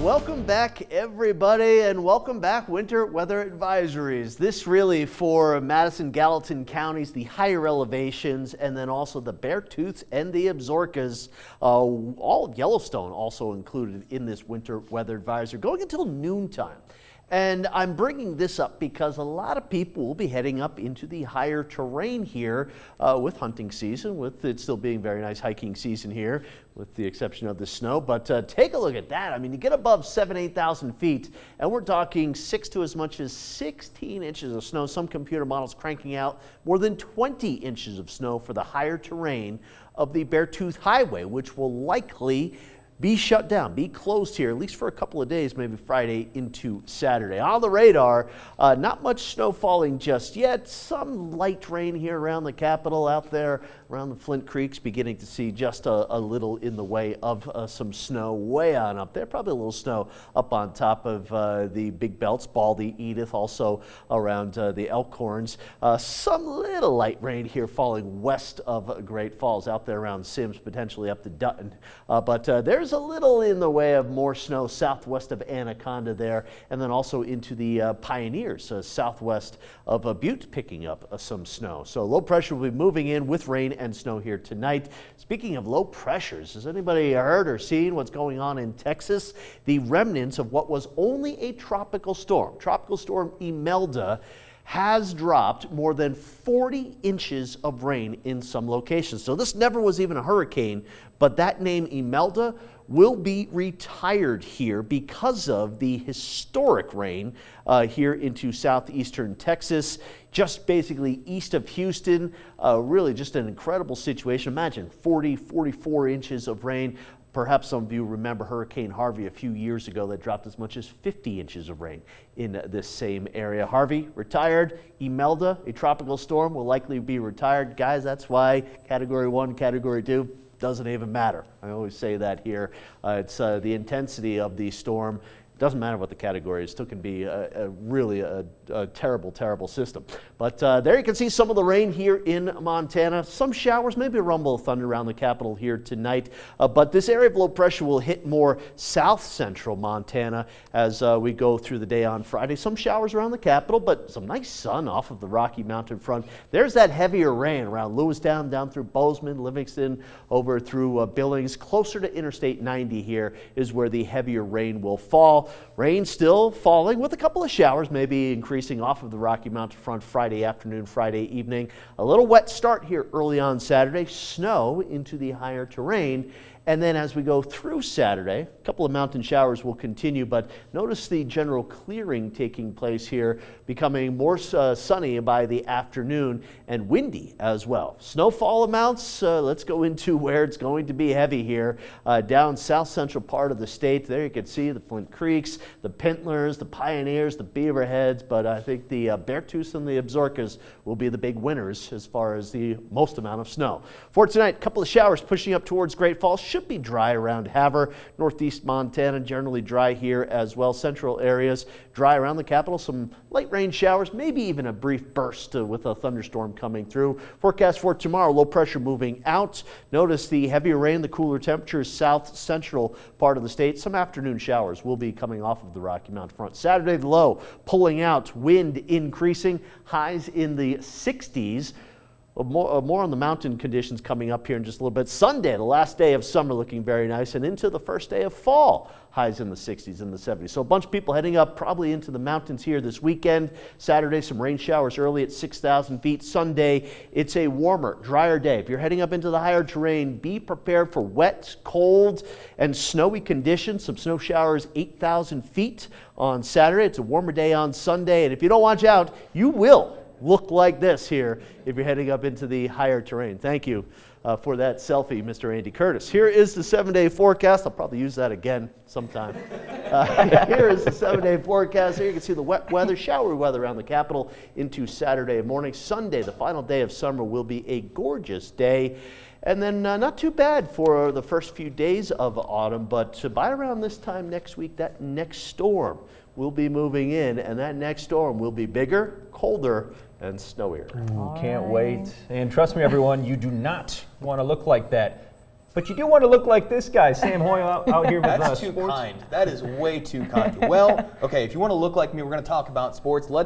Welcome back, everybody, and welcome back winter weather advisories. This really for Madison, Gallatin counties, the higher elevations, and then also the Beartooths and the Absarokas, all of Yellowstone also included in this winter weather advisory, going until noontime. And I'm bringing this up because a lot of people will be heading up into the higher terrain here with hunting season, with it still being very nice hiking season here, with the exception of the snow. But take a look at that. I mean, you get above 8,000 feet, and we're talking 6 to as much as 16 inches of snow. Some computer models cranking out more than 20 inches of snow for the higher terrain of the Beartooth Highway, which will likely be shut down, be closed here, at least for a couple of days, maybe Friday into Saturday. On the radar, not much snow falling just yet. Some light rain here around the capital, out there around the Flint Creeks, beginning to see just a little in the way of some snow way on up there. Probably a little snow up on top of the Big Belts, Baldy, Edith, also around the Elkhorns. Some little light rain here falling west of Great Falls, out there around Sims, potentially up to Dutton. But there's a little in the way of more snow southwest of Anaconda there, and then also into the Pioneers, southwest of Butte, picking up some snow. So low pressure will be moving in with rain and snow here tonight. Speaking of low pressures, has anybody heard or seen what's going on in Texas? The remnants of what was only a tropical storm Imelda, has dropped more than 40 inches of rain in some locations. So this never was even a hurricane, but that name Imelda will be retired here because of the historic rain here into southeastern Texas, just basically east of Houston. Really just an incredible situation. Imagine 44 inches of rain. Perhaps some of you remember Hurricane Harvey a few years ago that dropped as much as 50 inches of rain in this same area. Harvey retired. Imelda, a tropical storm, will likely be retired. Guys, that's why Category 1, Category 2 doesn't even matter. I always say that here. It's the intensity of the storm. It doesn't matter what the category is. Still can be really a terrible, terrible system. But there you can see some of the rain here in Montana. Some showers, maybe a rumble of thunder around the capital here tonight. But this area of low pressure will hit more south central Montana as we go through the day on Friday. Some showers around the capital, but some nice sun off of the Rocky Mountain front. There's that heavier rain around Lewistown, down through Bozeman, Livingston, over through Billings. Closer to Interstate 90 here is where the heavier rain will fall. Rain still falling with a couple of showers, maybe increasing off of the Rocky Mountain front Friday afternoon, Friday evening. A little wet start here early on Saturday. Snow into the higher terrain. And then as we go through Saturday, a couple of mountain showers will continue, but notice the general clearing taking place here, becoming more sunny by the afternoon and windy as well. Snowfall amounts, let's go into where it's going to be heavy here. Down south central part of the state, there you can see the Flint Creeks, the Pintlers, the Pioneers, the Beaverheads, but I think the Beartooths and the Absarokas will be the big winners as far as the most amount of snow. For tonight, a couple of showers pushing up towards Great Falls. Should be dry around Havre. Northeast Montana, generally dry here as well. Central areas, dry around the capital. Some light rain showers, maybe even a brief burst with a thunderstorm coming through. Forecast for tomorrow, low pressure moving out. Notice the heavier rain, the cooler temperatures, south central part of the state. Some afternoon showers will be coming off of the Rocky Mountain front. Saturday, the low pulling out, wind increasing, highs in the 60s. More on the mountain conditions coming up here in just a little bit. Sunday, the last day of summer, looking very nice, and into the first day of fall, highs in the 60s and the 70s. So a bunch of people heading up probably into the mountains here this weekend. Saturday, some rain showers early at 6,000 feet. Sunday, it's a warmer, drier day. If you're heading up into the higher terrain, be prepared for wet, cold, and snowy conditions. Some snow showers 8,000 feet on Saturday. It's a warmer day on Sunday, and if you don't watch out, you will look like this here if you're heading up into the higher terrain. Thank you for that selfie, Mr. Andy Curtis. Here is the 7-day forecast. I'll probably use that again sometime. Here is the 7-day forecast. Here you can see the wet weather, showery weather around the capital into Saturday morning. Sunday, the final day of summer, will be a gorgeous day. And then not too bad for the first few days of autumn, but by around this time next week, that next storm will be moving in, and that next storm will be bigger, colder, and snowier. Can't wait. And trust me, everyone, you do not want to look like that But you do want to look like this guy, Sam Hoy, out here with That's too sports. kind. That is way too kind. Well, okay, if you want to look like me, we're going to talk about sports. Let's